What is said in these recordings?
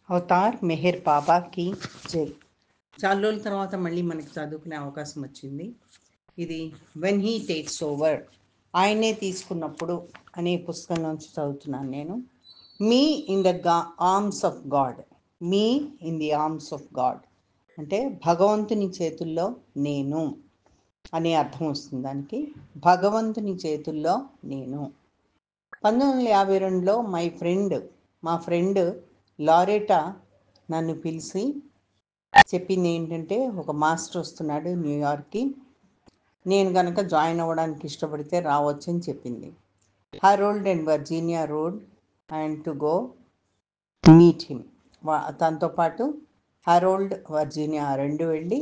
Avatar Meher బాబాకి జై. చాలా రోజుల తర్వాత మళ్ళీ మనకి చదువుకునే అవకాశం వచ్చింది. ఇది వెన్ హీ టేక్స్ ఓవర్, ఆయనే తీసుకున్నప్పుడు అనే పుస్తకం నుంచి చదువుతున్నాను నేను. Me in the arms of God, me in the arms of God అంటే భగవంతుని చేతుల్లో నేను అనే అర్థం వస్తుంది దానికి. భగవంతుని చేతుల్లో నేను. 1952లో మా ఫ్రెండ్ లారెటా నన్ను పిలిచి చెప్పింది ఏంటంటే, ఒక మాస్టర్ వస్తున్నాడు న్యూయార్క్కి, నేను కనుక జాయిన్ అవ్వడానికి ఇష్టపడితే రావచ్చు అని చెప్పింది. Harold and Virginia rode and to go meet him. తనతో పాటు హరోల్డ్, వర్జీనియా రెండు వెళ్ళి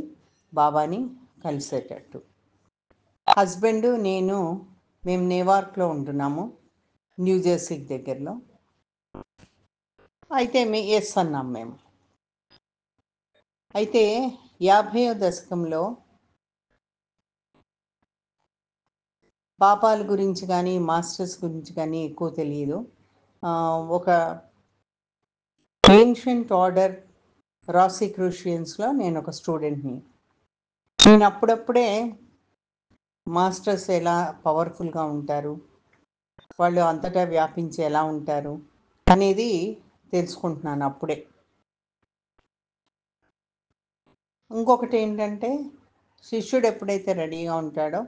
బాబాని కలిసేటట్టు. హస్బెండ్ నేను మేము న్యూయార్క్లో ఉంటున్నాము, న్యూజెర్సీకి దగ్గరలో. అయితే ఎస్ అన్నాం మేము. అయితే 50వ దశకంలో పాపాల గురించి కానీ మాస్టర్స్ గురించి కానీ ఎక్కువ తెలియదు. ఒక ఏన్షియంట్ ఆర్డర్ రాసిక్రూషియన్స్లో నేను ఒక స్టూడెంట్ని. నేను అప్పుడప్పుడే మాస్టర్స్ ఎలా పవర్ఫుల్గా ఉంటారు, వాళ్ళు అంతటా వ్యాపించి ఎలా ఉంటారు అనేది తెలుసుకుంటున్నాను అప్పుడే. ఇంకొకటి ఏంటంటే, శిష్యుడు ఎప్పుడైతే రెడీగా ఉంటాడో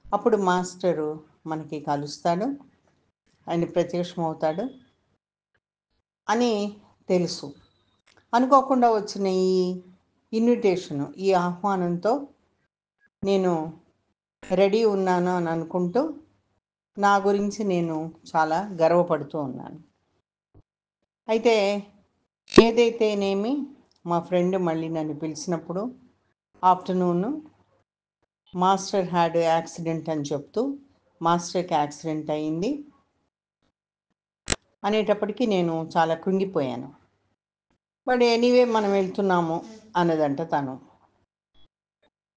అప్పుడు మాస్టరు మనకి కలుస్తాడు, ఆయన ప్రత్యక్షమవుతాడు అని తెలుసు. అనుకోకుండా వచ్చిన ఈ ఇన్విటేషను, ఈ ఆహ్వానంతో నేను రెడీ ఉన్నాను అని అనుకుంటూ నా గురించి నేను చాలా గర్వపడుతూ ఉన్నాను. అయితే ఏదైతేనేమి మా ఫ్రెండ్ మళ్ళీ నన్ను పిలిచినప్పుడు ఆఫ్టర్నూన్ మాస్టర్ హ్యాడ్ యాక్సిడెంట్ అని చెప్తూ, మాస్టర్కి యాక్సిడెంట్ అయింది అనేటప్పటికీ నేను చాలా కృంగిపోయాను. బట్ ఎనీవే మనం వెళ్తున్నాము అన్నదంట తను.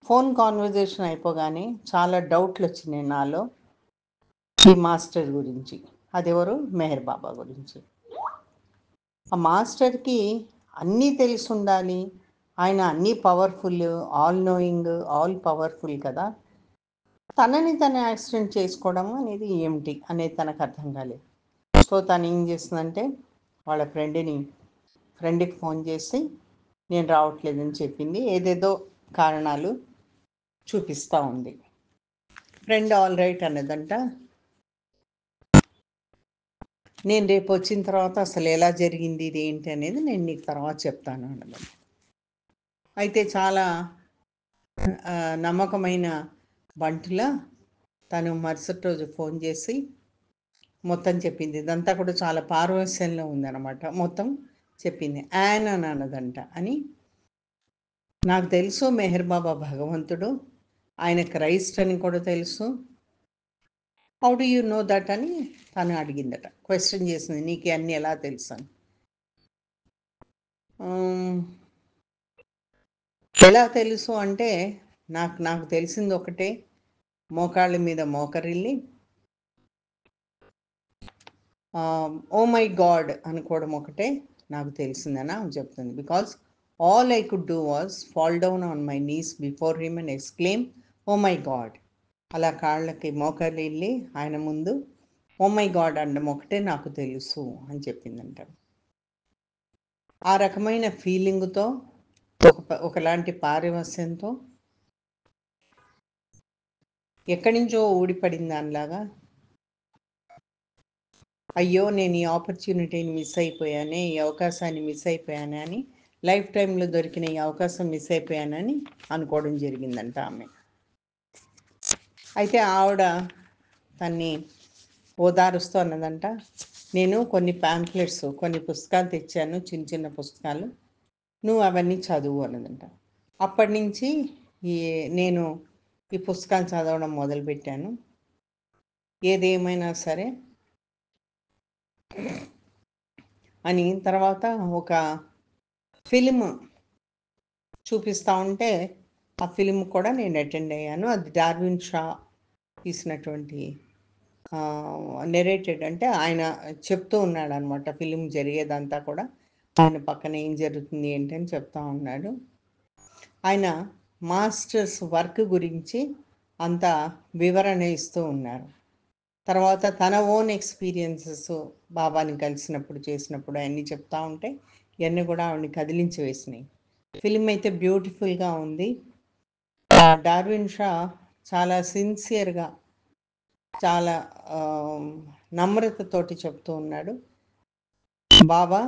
ఫోన్ కాన్వర్జేషన్ అయిపోగానే చాలా డౌట్లు వచ్చినాయి నాలో ఈ మాస్టర్ గురించి. అదెవరు? మెహర్ బాబా గురించి. ఆ మాస్టర్కి అన్నీ తెలిసి ఉండాలి, ఆయన అన్నీ powerful, all knowing, all powerful కదా. తనని తను యాక్సిడెంట్ చేసుకోవడం అనేది ఏమిటి అనేది తనకు అర్థం కాలేదు. సో తను ఏం చేస్తుందంటే, వాళ్ళ ఫ్రెండ్కి ఫోన్ చేసి నేను రావట్లేదని చెప్పింది. ఏదేదో కారణాలు చూపిస్తూ ఉంది. ఫ్రెండ్ ఆల్ రైట్ అన్నదంట. నేను రేపు వచ్చిన తర్వాత అసలు ఎలా జరిగింది ఇది ఏంటి అనేది నేను నీకు తర్వాత చెప్తాను అన్నది. అయితే చాలా నమ్మకమైన బంటులా తను మరుసటి రోజు ఫోన్ చేసి మొత్తం చెప్పింది. ఇదంతా కూడా చాలా పారవస్యంలో ఉందన్నమాట. మొత్తం చెప్పింది. యాన్ అని అన్నదంట. అని నాకు తెలుసు మెహర్ బాబా భగవంతుడు, ఆయన క్రైస్ట్ అని కూడా తెలుసు. How do you know that అని తను అడిగిందట, క్వశ్చన్ చేసింది, నీకు అన్నీ ఎలా తెలుసు అని. ఎలా తెలుసు అంటే, నాకు తెలిసింది ఒకటే, మోకాళ్ళ మీద మోకరిల్లి ఓ మై గాడ్ అనుకోవడం ఒకటే నాకు తెలిసిందని ఆమె చెప్తుంది. Because all I could do was fall down on my knees before him and exclaim oh my God. అలా కాళ్ళకి మోకరిల్లి ఆయన ముందు ఓ మై గాడ్ అనడం ఒకటే నాకు తెలుసు అని చెప్పిందంట. ఆ రకమైన ఫీలింగ్తో, ఒకలాంటి పారివస్యంతో, ఎక్కడి నుంచో ఊడిపడిన దానిలాగా, అయ్యో నేను ఈ ఆపర్చునిటీని మిస్ అయిపోయానే, ఈ అవకాశాన్ని మిస్ అయిపోయానే అని, లైఫ్ టైంలో దొరికిన ఈ అవకాశం మిస్ అయిపోయానని అనుకోవడం జరిగిందంట ఆమె. అయితే ఆవిడ తన్ని ఓదారుస్తూ అన్నదంట, నేను కొన్ని ప్యాంప్లెట్స్, కొన్ని పుస్తకాలు తెచ్చాను, చిన్న చిన్న పుస్తకాలు, నువ్వు అవన్నీ చదువు అన్నదంట. అప్పటి నుంచి నేను ఈ పుస్తకాలు చదవడం మొదలుపెట్టాను. ఏదేమైనా సరే అని. తర్వాత ఒక ఫిలిం చూపిస్తూ ఉంటే ఆ ఫిలిం కూడా నేను అటెండ్ అయ్యాను. అది డార్విన్ షా తీసినటువంటి నెరేటెడ్, అంటే ఆయన చెప్తూ ఉన్నాడు అనమాట ఫిలిం జరిగేదంతా కూడా. ఆయన పక్కన ఏం జరుగుతుంది ఏంటని చెప్తా ఉన్నాడు. ఆయన మాస్టర్స్ వర్క్ గురించి అంత వివరణ ఇస్తూ ఉన్నారు. తర్వాత తన ఓన్ ఎక్స్పీరియన్సెస్ బాబాని కలిసినప్పుడు చేసినప్పుడు అన్నీ చెప్తా ఉంటే ఇవన్నీ కూడా ఆవిడని కదిలించి వేసినాయి. ఫిలిం అయితే బ్యూటిఫుల్గా ఉంది. డార్విన్ షా చాలా సిన్సియర్గా, చాలా నమ్రతతోటి చెప్తూ ఉన్నాడు. బాబా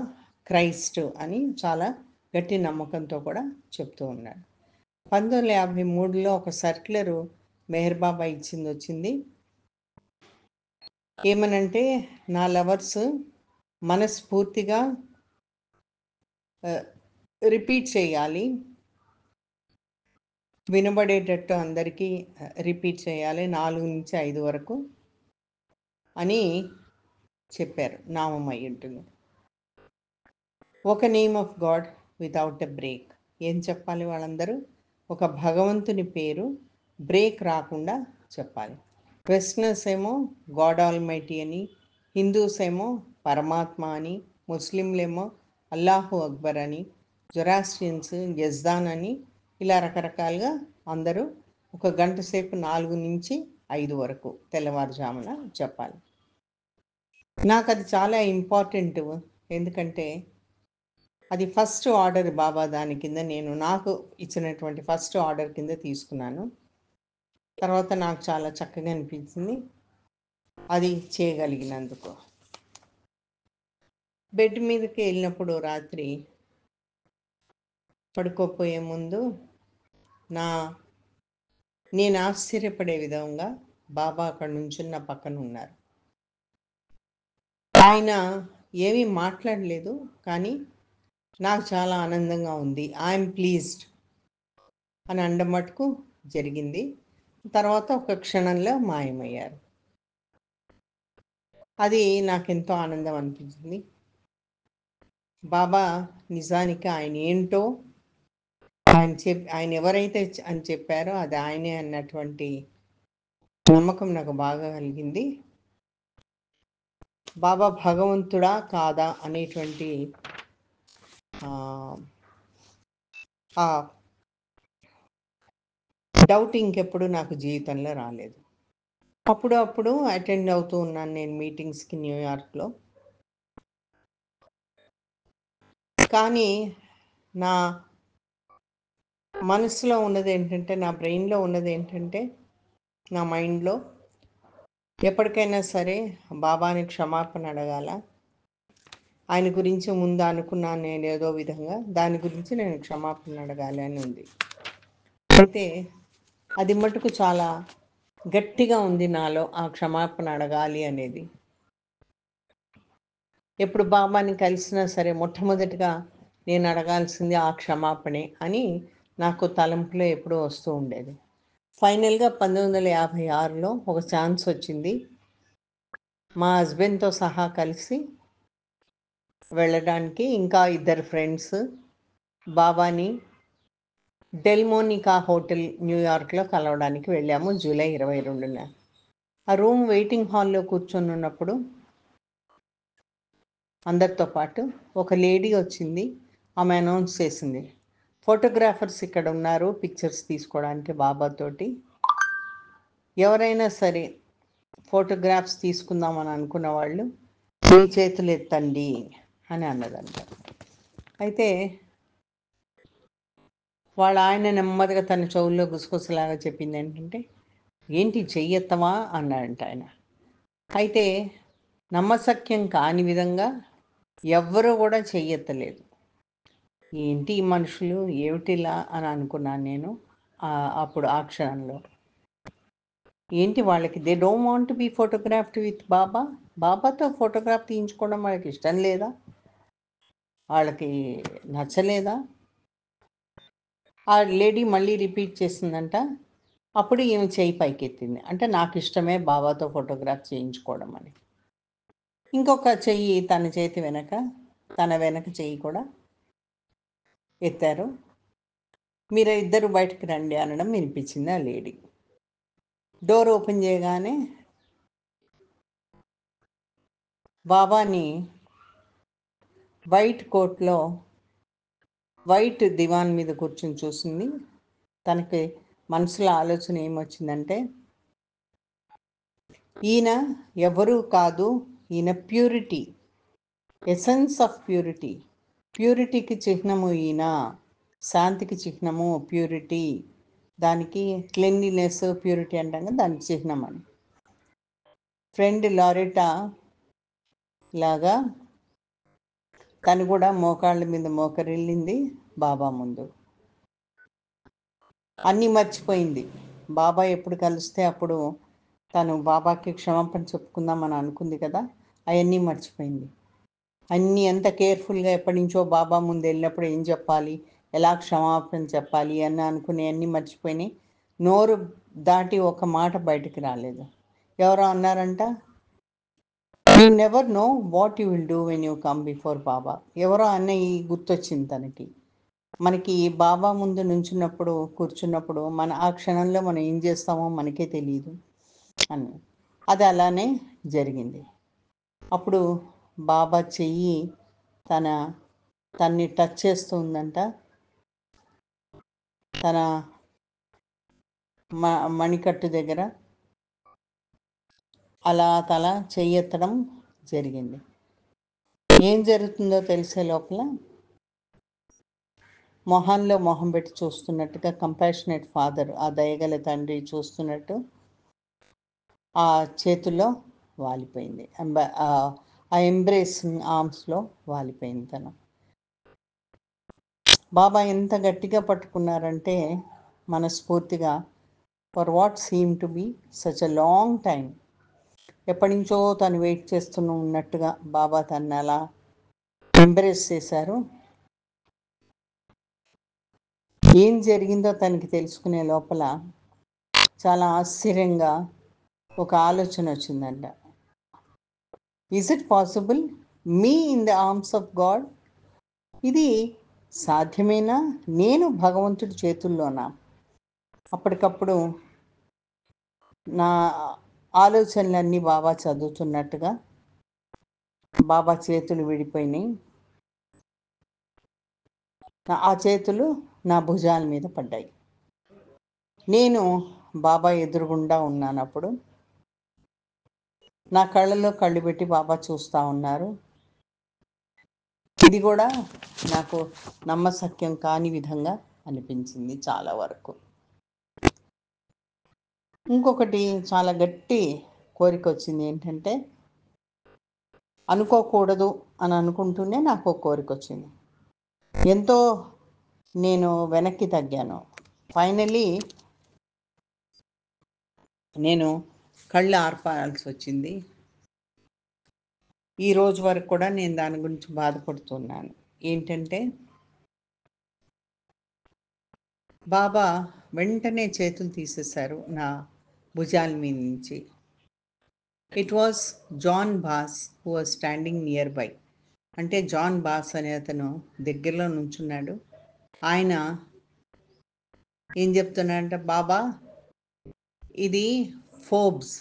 క్రైస్ట్ అని చాలా గట్టి నమ్మకంతో కూడా చెప్తూ ఉన్నాడు. 1953లో ఒక సర్క్యులరు మెహర్ బాబా వచ్చింది. ఏమనంటే, నా లవర్స్ మనస్ఫూర్తిగా రిపీట్ చేయాలి, వినబడేటట్టు అందరికీ రిపీట్ చేయాలి 4 నుంచి 5 వరకు అని చెప్పారు. నామం అయి ఉంటుంది. ఒక name of God without a break. ఏం చెప్పాలి వాళ్ళందరూ? ఒక భగవంతుని పేరు బ్రేక్ రాకుండా చెప్పాలి. వెస్టర్నర్స్ ఏమో గాడ్ ఆల్మైటీ అని, హిందూస్ ఏమో పరమాత్మ అని, ముస్లింలేమో అల్లాహు అక్బర్ అని, జొరాస్ట్రియన్స్ యజ్దాన్ అని, ఇలా రకరకాలుగా అందరూ ఒక గంట సేపు 4 నుంచి 5 వరకు తెల్లవారుజామున చెప్పాలి. నాకు అది చాలా ఇంపార్టెంట్. ఎందుకంటే అది ఫస్ట్ ఆర్డర్ బాబా దాని కింద నేను నాకు ఇచ్చినటువంటి ఫస్ట్ ఆర్డర్ కింద తీసుకున్నాను. తర్వాత నాకు చాలా చక్కగా అనిపించింది అది చేయగలిగినందుకు. బెడ్ మీదకి వెళ్ళినప్పుడు రాత్రి పడుకోపోయే ముందు నేను ఆశ్చర్యపడే విధంగా బాబా అక్కడ నుంచున్న పక్కన ఉన్నారు. ఆయన ఏమీ మాట్లాడలేదు, కానీ నాకు చాలా ఆనందంగా ఉంది. ఐఎమ్ ప్లీజ్డ్ అని అండమట్టుకు జరిగింది. తర్వాత ఒక క్షణంలో మాయమయ్యారు. అది నాకెంతో ఆనందం అనిపించింది. బాబా నిజానికి ఆయన ఏంటో, ఆయన ఎవరైతే అని చెప్పారో అది ఆయనే అన్నటువంటి నమ్మకం నాకు బాగా కలిగింది. బాబా భగవంతుడా కాదా అనేటువంటి ఆ డౌట్ ఇంకెప్పుడు నాకు జీవితంలో రాలేదు. అప్పుడు అటెండ్ అవుతూ ఉన్నాను నేను మీటింగ్స్కి న్యూయార్క్లో. కానీ నా మనసులో ఉన్నది ఏంటంటే, నా బ్రెయిన్లో ఉన్నది ఏంటంటే, నా మైండ్లో ఎప్పటికైనా సరే బాబాని క్షమాపణ అడగాల. ఆయన గురించి ముందు అనుకున్నాను నేను ఏదో విధంగా, దాని గురించి నేను క్షమాపణ అడగాలి అని ఉంది. అయితే అది మటుకు చాలా గట్టిగా ఉంది నాలో, ఆ క్షమాపణ అడగాలి అనేది. ఎప్పుడు బాబాని కలిసినా సరే మొట్టమొదటిగా నేను అడగాల్సింది ఆ క్షమాపణే అని నాకు తలంపులో ఎప్పుడూ వస్తూ ఉండేది. ఫైనల్గా 1956లో ఒక ఛాన్స్ వచ్చింది. మా హస్బెండ్తో సహా కలిసి వెళ్ళడానికి, ఇంకా 2 ఫ్రెండ్స్ బాబాని డెల్మోనికా హోటల్ న్యూయార్క్లో కలవడానికి వెళ్ళాము జూలై 22న. ఆ రూమ్ వెయిటింగ్ హాల్లో కూర్చొని ఉన్నప్పుడు అందరితో పాటు ఒక లేడీ వచ్చింది. ఆమె అనౌన్స్ చేసింది, ఫోటోగ్రాఫర్స్ ఇక్కడ ఉన్నారు పిక్చర్స్ తీసుకోవడానికి బాబాతోటి, ఎవరైనా సరే ఫోటోగ్రాఫ్స్ తీసుకుందామని అనుకున్న వాళ్ళు మీ చేతులు ఎత్తండి అని అన్నదంట. అయితే ఆయన నెమ్మదిగా తన చెవుల్లో గుసగుసలాగా చెప్పింది ఏంటంటే, ఏంటి చెయ్యెత్తమా అన్నాడంట ఆయన. అయితే నమ్మశక్యం కాని విధంగా ఎవ్వరూ కూడా చెయ్యెత్తలేదు. ఏంటి ఈ మనుషులు ఏమిటిలా అని అనుకున్నాను నేను. అప్పుడు ఆ క్షణంలో ఏంటి వాళ్ళకి they don't want to be photographed with బాబాతో ఫోటోగ్రాఫ్ తీయించుకోవడం వాళ్ళకి ఇష్టం లేదా, వాళ్ళకి నచ్చలేదా? ఆ లేడీ మళ్ళీ రిపీట్ చేసిందంట. అప్పుడు ఈమె చేయి పైకెత్తింది, అంటే నాకు ఇష్టమే బాబాతో ఫోటోగ్రాఫ్ చేయించుకోవడం అని. ఇంకొక చెయ్యి తన చేతి వెనక, తన వెనక చెయ్యి కూడా ఎత్తారు. మీరు ఇద్దరు బయటకు రండి అనడం వినిపించింది ఆ లేడీ. డోర్ ఓపెన్ చేయగానే బాబాని వైట్ కోట్లో వైట్ దివాన్ మీద కూర్చొని చూసింది. తనకి మనసులో ఆలోచన ఏమొచ్చిందంటే, ఈయన ఎవరూ కాదు, ఈయన ప్యూరిటీ, ఎసెన్స్ ఆఫ్ ప్యూరిటీ, ప్యూరిటీకి చిహ్నము ఈయన, శాంతికి చిహ్నము ప్యూరిటీ, దానికి క్లెన్లీనెస్ ప్యూరిటీ అంటాం కదా, దానికి చిహ్నం అని. ఫ్రెండ్ లారెటా లాగా తను కూడా మోకాళ్ళ మీద మోకరిల్లింది బాబా ముందు. అన్నీ మర్చిపోయింది. బాబా ఎప్పుడు కలిస్తే అప్పుడు తను బాబాకి క్షమాపణ చెప్పుకుందామని అనుకుంది కదా, అవన్నీ మర్చిపోయింది. అన్నీ ఎంత కేర్ఫుల్గా ఎప్పటి నుంచో బాబా ముందు వెళ్ళినప్పుడు ఏం చెప్పాలి, ఎలా క్షమాపణ చెప్పాలి అని అనుకుని అన్నీ మర్చిపోయినాయి. నోరు దాటి ఒక మాట బయటికి రాలేదు. ఎవరో అన్నారంట, you never know what you will do when you come before Baba. ఎవరో అన్నయ్య గుర్తొచ్చింది తనకి. మనకి బాబా ముందు నుంచున్నప్పుడు కూర్చున్నప్పుడు ఆ క్షణంలో మనం ఏం చేస్తామో మనకే తెలియదు అని. అది అలానే జరిగింది. అప్పుడు బాబా చెయ్యి తన్ని టచ్ చేస్తుందంట. తన మణికట్టు దగ్గర అలా తల చెయ్యెత్తడం జరిగింది. ఏం జరుగుతుందో తెలిసే లోపల మొహంలో మొహం పెట్టి చూస్తున్నట్టుగా, కంపాషనేట్ ఫాదర్, ఆ దయగల తండ్రి చూస్తున్నట్టు ఆ చేతుల్లో వాలిపోయింది. ఆ ఎంబ్రేస్ ఆర్మ్స్లో వాలిపోయింది తను. బాబా ఎంత గట్టిగా పట్టుకున్నారంటే మనస్ఫూర్తిగా, for what seem to be such a long time, ఎప్పటి నుంచో తను వెయిట్ చేస్తూ ఉన్నట్టుగా బాబా తను అలా ఎంబ్రేస్ చేశారు. ఏం జరిగిందో తనకి తెలుసుకునే లోపల చాలా ఆశ్చర్యంగా ఒక ఆలోచన వచ్చిందంట. Is it possible, me in the arms of God? ఇది సాధ్యమేనా, నేను భగవంతుడి చేతుల్లోనా? అప్పటికప్పుడు నా ఆలోచనలన్నీ బాబా చదువుతున్నట్టుగా బాబా చేతులు విడిపోయినాయి. ఆ చేతులు నా భుజాల మీద పడ్డాయి. నేను బాబా ఎదురుగుండా ఉన్నానప్పుడు నా కళ్ళలో కళ్ళు పెట్టి బాబా చూస్తూ ఉన్నారు. ఇది కూడా నాకు నమ్మశక్యం కాని విధంగా అనిపించింది చాలా వరకు. ఇంకొకటి చాలా గట్టి కోరిక వచ్చింది. ఏంటంటే, అనుకోకూడదు అని అనుకుంటూనే నాకు ఒక కోరిక వచ్చింది. ఎంతో నేను వెనక్కి తగ్గాను. ఫైనలీ నేను కళ్ళు ఆర్పాల్సి వచ్చింది. ఈ రోజు వరకు కూడా నేను దాని గురించి బాధపడుతున్నాను. ఏంటంటే, బాబా వెంటనే చేతులు తీసేశారు నా భుజాల మీద నుంచి. It was John Boss who was standing nearby. అంటే జాన్ బాస్ అనే అతను దగ్గరలో నుంచున్నాడు. ఆయన ఏం చెప్తున్నాడంటే, బాబా ఇది ఫోర్బ్స్,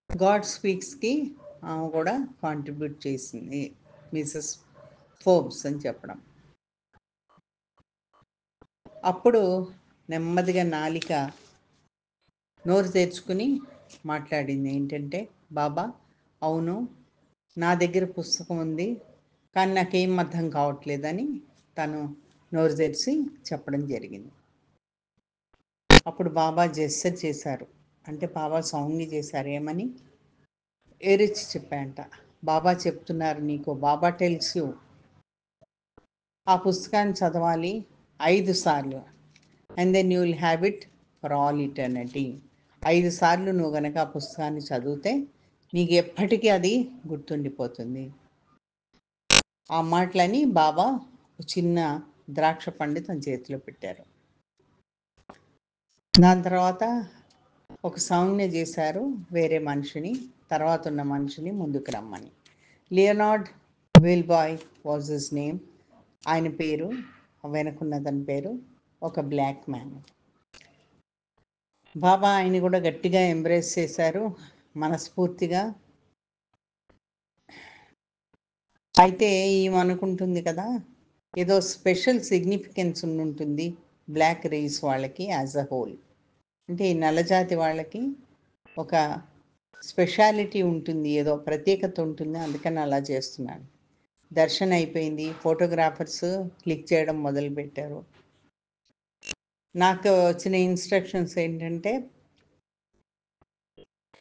గాడ్ స్పీక్స్కి ఆమె కూడా కాంట్రిబ్యూట్ చేసింది, మిసెస్ ఫోర్బ్స్ అని చెప్పడం. అప్పుడు నెమ్మదిగా నాలిక నోరు తెరుచుకుని మాట్లాడింది. ఏంటంటే, బాబా అవును, నా దగ్గర పుస్తకం ఉంది, కానీ నాకేం అర్థం కావట్లేదని తను నోరు తెరిచి చెప్పడం జరిగింది. అప్పుడు బాబా జెస్చర్ చేశారు. అంటే బాబా సౌండ్ని చేశారు. ఏమని? ఏరిచి చెప్పాయంట. బాబా చెప్తున్నారు నీకు, బాబా టెల్స్ యూ, ఆ పుస్తకాన్ని చదవాలి 5 సార్లు, and then you will have it for all eternity. 5 సార్లు నువ్వు గనక ఆ పుస్తకాన్ని చదివితే నీకు ఎప్పటికీ అది గుర్తుండిపోతుంది. ఆ మాటలని బాబా చిన్న ద్రాక్ష పండు తన చేతిలో పెట్టారు. దాని తర్వాత ఒక సంజ్ఞ చేశారు వేరే మనిషిని, తర్వాత ఉన్న మనిషిని ముందుకు రమ్మని. Leonard Willoughby was his name. ఆయన పేరు, వెనుకున్నతని పేరు ఒక బ్లాక్ మ్యాన్. బాబా ఆయన కూడా గట్టిగా ఎంబ్రేస్ చేశారు మనస్ఫూర్తిగా. అయితే ఏమనుకుంటుంది కదా, ఏదో స్పెషల్ సిగ్నిఫికెన్స్ ఉంటుంది బ్లాక్ రేస్ వాళ్ళకి యాజ్ అ హోల్. అంటే ఈ నల్లజాతి వాళ్ళకి ఒక స్పెషాలిటీ ఉంటుంది, ఏదో ప్రత్యేకత ఉంటుంది, అందుకని అలా చేస్తున్నాను. దర్శనం అయిపోయింది, ఫోటోగ్రాఫర్స్ క్లిక్ చేయడం మొదలుపెట్టారు. నాకు వచ్చిన ఇన్స్ట్రక్షన్స్ ఏంటంటే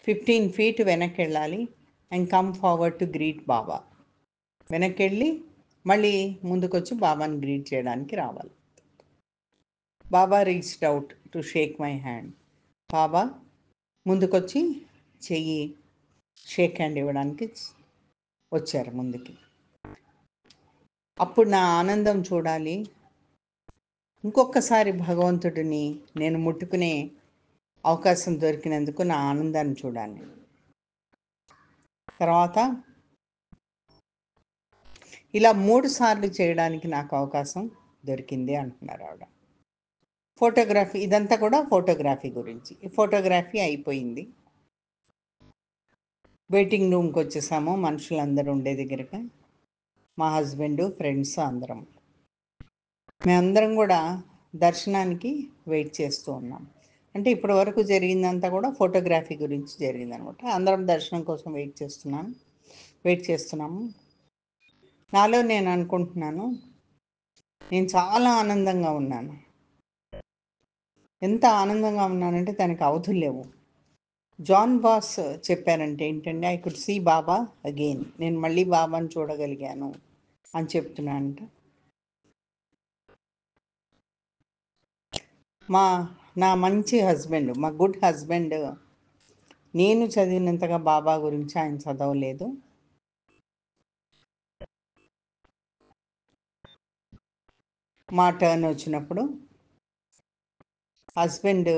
15 feet వెనక్కి వెళ్ళాలి and come forward to greet Baba. వెనక్కి వెళ్ళి మళ్ళీ ముందుకొచ్చి బాబాని గ్రీట్ చేయడానికి రావాలి. Baba reached out to shake my hand. Baba ముందుకొచ్చి చెయ్యి షేక్ హ్యాండ్ ఇవ్వడానికి వచ్చారు ముందుకి. అప్పుడు నా ఆనందం చూడాలి. ఇంకొకసారి భగవంతుడిని నేను ముట్టుకునే అవకాశం దొరికినందుకు నా ఆనందాన్ని చూడాలి. తర్వాత ఇలా 3 సార్లు చేయడానికి నాకు అవకాశం దొరికింది అంటున్నారు ఆవిడ. ఫోటోగ్రఫీ, ఇదంతా కూడా ఫోటోగ్రఫీ గురించి. ఈ ఫోటోగ్రఫీ అయిపోయింది. వెయిటింగ్ రూమ్కి వచ్చేసాము, మనుషులందరూ ఉండే దగ్గరగా. మా హస్బెండ్, ఫ్రెండ్స్ అందరం, మేమందరం కూడా దర్శనానికి వెయిట్ చేస్తూ ఉన్నాం. అంటే ఇప్పటి వరకు జరిగిందంతా కూడా ఫోటోగ్రఫీ గురించి జరిగిందనమాట. అందరం దర్శనం కోసం వెయిట్ చేస్తున్నాము. నాలో నేను అనుకుంటున్నాను, నేను చాలా ఆనందంగా ఉన్నాను. ఎంత ఆనందంగా ఉన్నానంటే దానికి అవధులు లేవు. జాన్ బాస్ చెప్పారంటే ఏంటంటే, I could see Baba again, నేను మళ్ళీ బాబాని చూడగలిగాను అని చెప్తున్నానంట. నా మంచి హస్బెండ్, మా గుడ్ హస్బెండ్, నేను చదివినంతగా బాబా గురించి ఆయన చదవలేదు. మా టర్న్ వచ్చినప్పుడు హస్బెండ్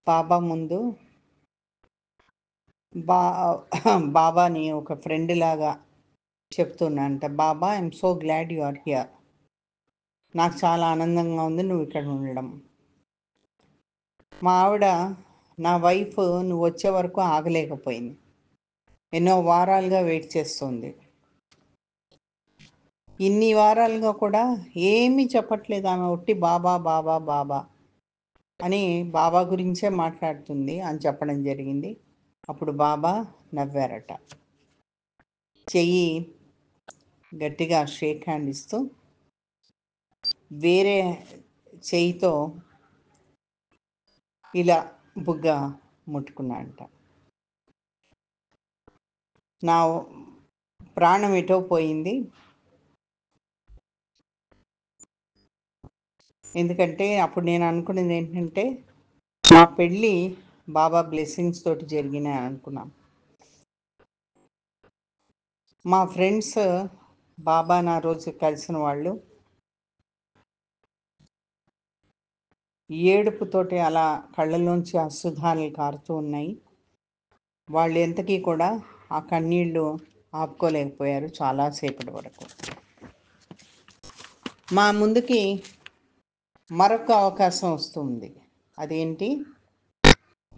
బాబా ముందు బాబాని ఒక ఫ్రెండ్ లాగా చెప్తున్నానంట, Baba I'm so glad you are here, నాకు చాలా ఆనందంగా ఉంది నువ్వు ఇక్కడ ఉండడం. మా ఆవిడ, నా వైఫ్, నువ్వు వచ్చే వరకు ఆగలేకపోయింది, ఎన్నో వారాలుగా వెయిట్ చేస్తుంది. ఇన్ని వారాలుగా కూడా ఏమీ చెప్పట్లేదు ఆమె, ఒట్టి బాబా బాబా బాబా అని బాబా గురించే మాట్లాడుతుంది అని చెప్పడం జరిగింది. అప్పుడు బాబా నవ్వారట. చెయ్యి గట్టిగా షేక్ హ్యాండ్ ఇస్తూ వేరే చెయ్యితో ఇలా బుగ్గ ముట్టుకున్నాడంట. నా ప్రాణం ఎటో పోయింది. ఎందుకంటే అప్పుడు నేను అనుకున్నది ఏంటంటే, మా పెళ్ళి బాబా బ్లెస్సింగ్స్ తోటి జరిగినాయి అనుకున్నాం. మా ఫ్రెండ్స్ బాబా నా రోజు కలిసిన వాళ్ళు ఏడుపుతోటి అలా కళ్ళలోంచి అశ్రుధారలు కారుతూ ఉన్నాయి. వాళ్ళు ఎంతకీ కూడా ఆ కన్నీళ్ళు ఆపుకోలేకపోయారు చాలాసేపటి వరకు. మా ముందుకి మరొక అవకాశం వస్తుంది. అదేంటి,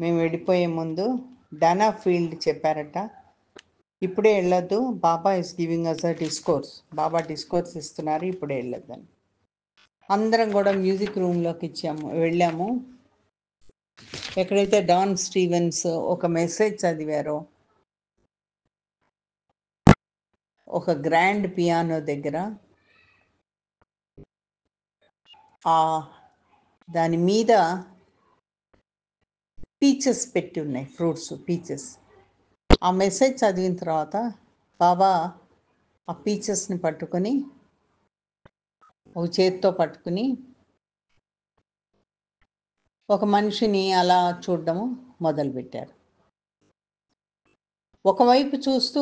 మేము వెళ్ళిపోయే ముందు డనా ఫీల్డ్ చెప్పారట, ఇప్పుడే వెళ్ళొద్దు, Baba is giving us a discourse, Baba discourse ఇస్తున్నారు, ఇప్పుడే వెళ్ళొద్దని. అందరం కూడా మ్యూజిక్ రూమ్లోకి వెళ్ళాము. ఎక్కడైతే డాన్ స్టీవెన్స్ ఒక మెసేజ్ చదివారో, ఒక గ్రాండ్ పియానో దగ్గర దాని మీద పీచెస్ పెట్టి ఉన్నాయి, ఫ్రూట్స్, పీచెస్. ఆ మెసేజ్ చదివిన తర్వాత బాబా ఆ పీచెస్ని పట్టుకొని ఒక చేతితో పట్టుకుని ఒక మనిషిని అలా చూడడము మొదలుపెట్టారు. ఒకవైపు చూస్తూ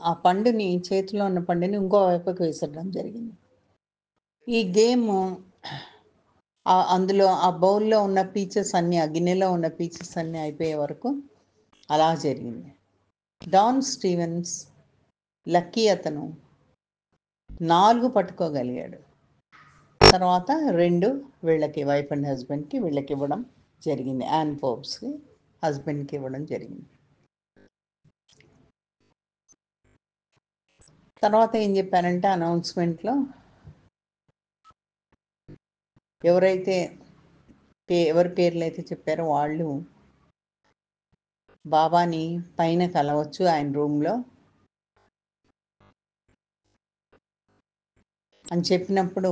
ఆ పండుని, చేతిలో ఉన్న పండుని ఇంకో వైపుకి విసరడం జరిగింది. ఈ గేమ్ అందులో ఆ బౌల్లో ఉన్న పీచెస్ అన్నీ, ఆ గిన్నెలో ఉన్న పీచెస్ అన్నీ అయిపోయే వరకు అలా జరిగింది. డాన్ స్టీవెన్స్ లక్కీ, అతను 4 పట్టుకోగలిగాడు. తర్వాత 2 వీళ్ళకి, వైఫ్ అండ్ హస్బెండ్కి వీళ్ళకి ఇవ్వడం జరిగింది, యాన్ ఫోర్బ్స్కి హస్బెండ్కి ఇవ్వడం జరిగింది. తర్వాత ఏం చెప్పారంటే అనౌన్స్మెంట్లో ఎవరైతే ఎవరి పేర్లు అయితే చెప్పారో వాళ్ళు బాబాని పైన కలవచ్చు ఆయన రూమ్లో అని చెప్పినప్పుడు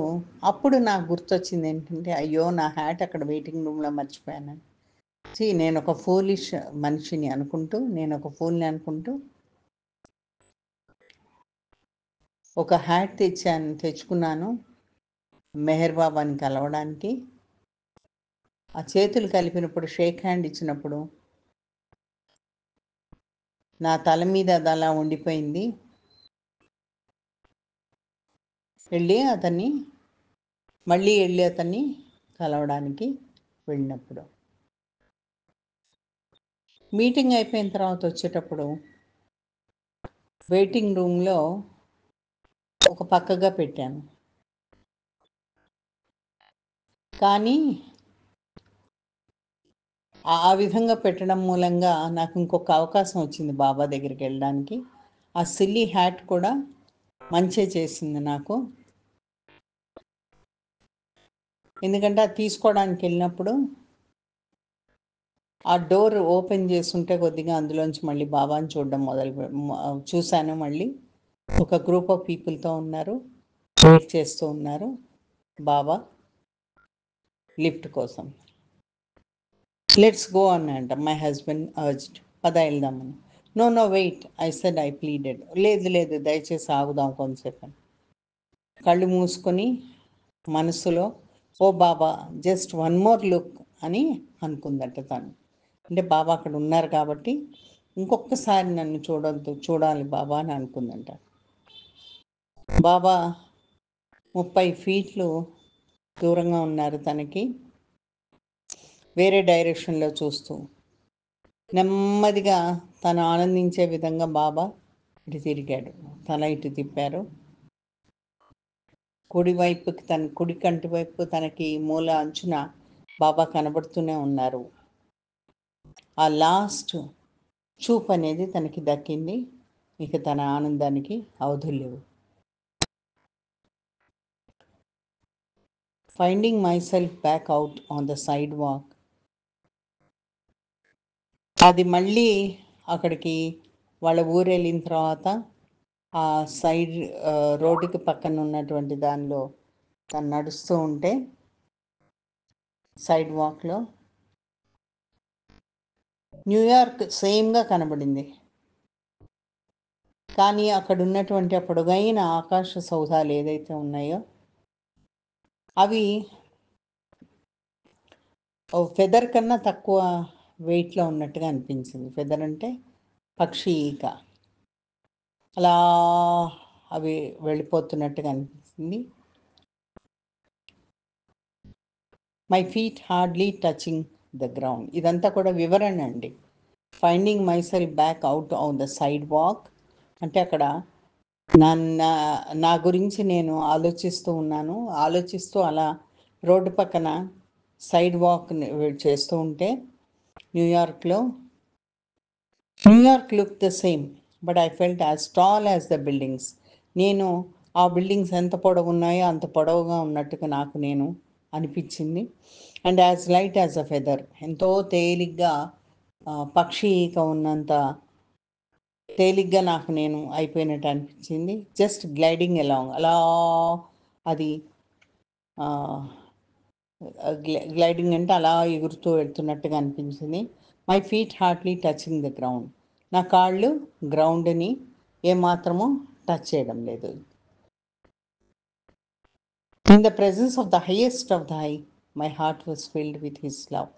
అప్పుడు నాకు గుర్తొచ్చింది ఏంటంటే, అయ్యో నా హ్యాట్ అక్కడ వెయిటింగ్ రూమ్లో మర్చిపోయాను. నేను ఒక ఫూలిష్ మనిషిని అనుకుంటూ, నేను ఒక ఫూల్ని అనుకుంటూ ఒక హ్యాట్ తెచ్చుకున్నాను మెహర్ బాబాని కలవడానికి. ఆ చేతులు కలిపినప్పుడు, షేక్ హ్యాండ్ ఇచ్చినప్పుడు నా తల మీద అది అలా ఉండిపోయింది. మళ్ళీ వెళ్ళి అతన్ని కలవడానికి వెళ్ళినప్పుడు, మీటింగ్ అయిపోయిన తర్వాత వచ్చేటప్పుడు వెయిటింగ్ రూమ్లో ఒక పక్కగా పెట్టాను. కానీ ఆ విధంగా పెట్టడం మూలంగా నాకు ఇంకొక అవకాశం వచ్చింది బాబా దగ్గరికి వెళ్ళడానికి. ఆ సిల్లీ హ్యాట్ కూడా మంచే చేసింది నాకు. ఎందుకంటే అది తీసుకోవడానికి వెళ్ళినప్పుడు ఆ డోర్ ఓపెన్ చేస్తుంటే కొద్దిగా అందులోంచి మళ్ళీ బాబాని చూశాను. మళ్ళీ ఒక గ్రూప్ ఆఫ్ పీపుల్తో ఉన్నారు, వెయిట్ చేస్తూ ఉన్నారు బాబా లిఫ్ట్ కోసం. లెట్స్ గో అన్నాంట. మై హస్బెండ్ అర్జ్డ్, పద వెళ్దామని. No wait, I said, I pleaded. లేదు దయచేసి ఆగుదాం కొంతసేపు అని. కళ్ళు మూసుకొని మనసులో, oh Baba just one more look అని అనుకుందట తను. అంటే బాబా అక్కడ ఉన్నారు కాబట్టి ఇంకొకసారి నన్ను చూడాలి బాబా అని అనుకుందంట. బాబా 30 ఫీట్లు దూరంగా ఉన్నారు తనకి, వేరే డైరెక్షన్లో చూస్తూ. నెమ్మదిగా తను ఆనందించే విధంగా బాబా ఇటు తిరిగాడు, తల ఇటు తిప్పారు. కుడి కంటి వైపు తనకి మూల అంచున బాబా కనబడుతూనే ఉన్నారు. ఆ లాస్ట్ చూపు అనేది తనకి దక్కింది. ఇక తన ఆనందానికి అవధులు లేవు. Finding my self back out on the side walk. అది మళ్ళీ అక్కడికి వాళ్ళ ఊరు వెళ్ళిన తర్వాత ఆ సైడ్ రోడ్డుకి పక్కన ఉన్నటువంటి దానిలో తను నడుస్తూ ఉంటే సైడ్ వాక్లో న్యూయార్క్ సేమ్గా కనబడింది. కానీ అక్కడ ఉన్నటువంటి ఆ పొడుగైన ఆకాశ సౌధాలు ఏదైతే ఉన్నాయో అవి ఫెదర్ కన్నా తక్కువ వెయిట్లో ఉన్నట్టుగా అనిపించింది. ఫెదర్ అంటే పక్షి ఈక, అలా అవి వెళ్ళిపోతున్నట్టుగా అనిపించింది. My feet hardly touching the ground. ఇదంతా కూడా వివరణ అండి. Finding my self back out on the side walk అంటే అక్కడ నా గురించి నేను ఆలోచిస్తూ అలా రోడ్డు పక్కన సైడ్ వాక్ చేస్తూ ఉంటే New York look the same, but I felt as tall as the buildings. నేను ఆ బిల్డింగ్స్ ఎంత పొడవున్నాయో అంత పొడవుగా ఉన్నట్టుగా నాకు నేను అనిపించింది. And as light as a feather, ఎంతో తేలిగ్గా పక్షి ఈక ఉన్నంత తేలిగ్గా నాకు నేను అయిపోయినట్టు అనిపించింది. జస్ట్ గ్లైడింగ్ అలాంగ్, అలా అది గ్లైడింగ్ అంటే అలా ఎగురుతూ వెళ్తున్నట్టుగా అనిపించింది. My feet hardly touching the ground. నా కాళ్ళు గ్రౌండ్ని ఏమాత్రమూ టచ్ చేయడం లేదు. In the presence of the highest of the high, my heart was filled with his love.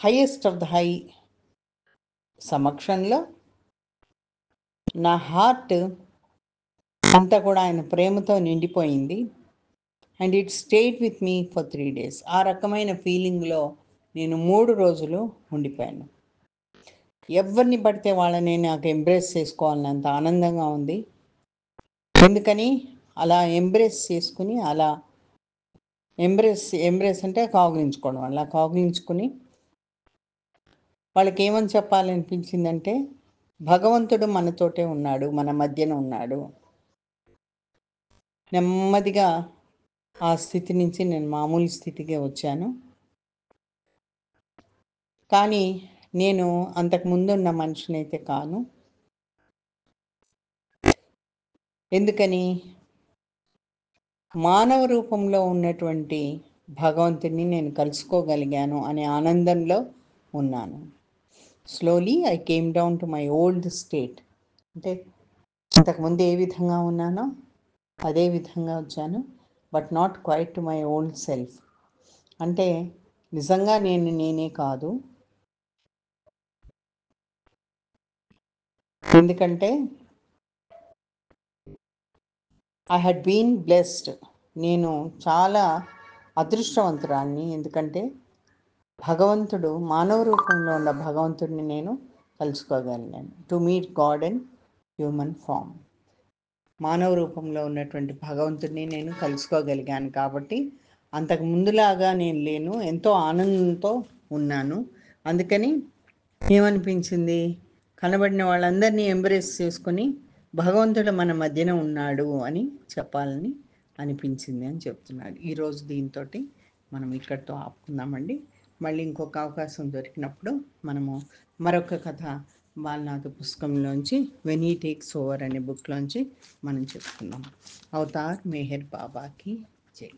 Highest of the high సమక్షంలో నా హార్ట్ అంతా కూడా ఆయన ప్రేమతో నిండిపోయింది. And it stayed with me for 3 days. ఆ రకమైన ఫీలింగ్లో నేను 3 రోజులు ఉండిపోయాను. ఎవరిని పడితే వాళ్ళని నాకు ఎంబ్రేస్ చేసుకోవాలన్నంత ఆనందంగా ఉంది. ఎందుకని అలా ఎంబ్రేస్ చేసుకుని, అలా ఎంబ్రేస్ అంటే కౌగిలించుకోవడం, అలా కౌగిలించుకుని వాళ్ళకి ఏమని చెప్పాలనిపించిందంటే, భగవంతుడు మనతోటే ఉన్నాడు, మన మధ్యన ఉన్నాడు. నెమ్మదిగా ఆ స్థితి నుంచి నేను మామూలు స్థితికే వచ్చాను. కానీ నేను అంతకుముందున్న మనిషినైతే కాను. ఎందుకని? మానవ రూపంలో ఉన్నటువంటి భగవంతుడిని నేను కలుసుకోగలిగాను అనే ఆనందంలో ఉన్నాను. Slowly I came down to my old state. అంటే అంతకుముందు ఏ విధంగా ఉన్నానో అదే విధంగా వచ్చాను, but not quite to my old self. అంటే నిజంగా నేను నేనే కాదు. ఎందుకంటే ఐ హ్యాడ్ బీన్ బ్లెస్డ్. నేను చాలా అదృష్టవంతురాల్ని. ఎందుకంటే భగవంతుడు మానవ రూపంలో ఉన్న భగవంతుడిని నేను కలుసుకోగలిగాను. To meet God in human form. మానవ రూపంలో ఉన్నటువంటి భగవంతుడిని నేను కలుసుకోగలిగాను కాబట్టి అంతకు ముందులాగా నేను లేను, ఎంతో ఆనందంతో ఉన్నాను. అందుకని ఏమనిపించింది, కనబడిన వాళ్ళందరినీ ఎంబ్రేస్ చేసుకొని భగవంతుడు మన మధ్యన ఉన్నాడు అని చెప్పాలని అనిపించింది అని చెప్తున్నాడు. ఈరోజు దీంతో మనం ఇక్కడితో ఆపుకుందామండి. మళ్ళీ ఇంకొక అవకాశం దొరికినప్పుడు మనము మరొక కథ బాలనాథ పుస్తకంలోంచి వెన్ హీ టేక్స్ ఓవర్ అనే బుక్లోంచి మనం చెప్పుకుందాం. అవతార్ మెహర్ బాబాకి జై.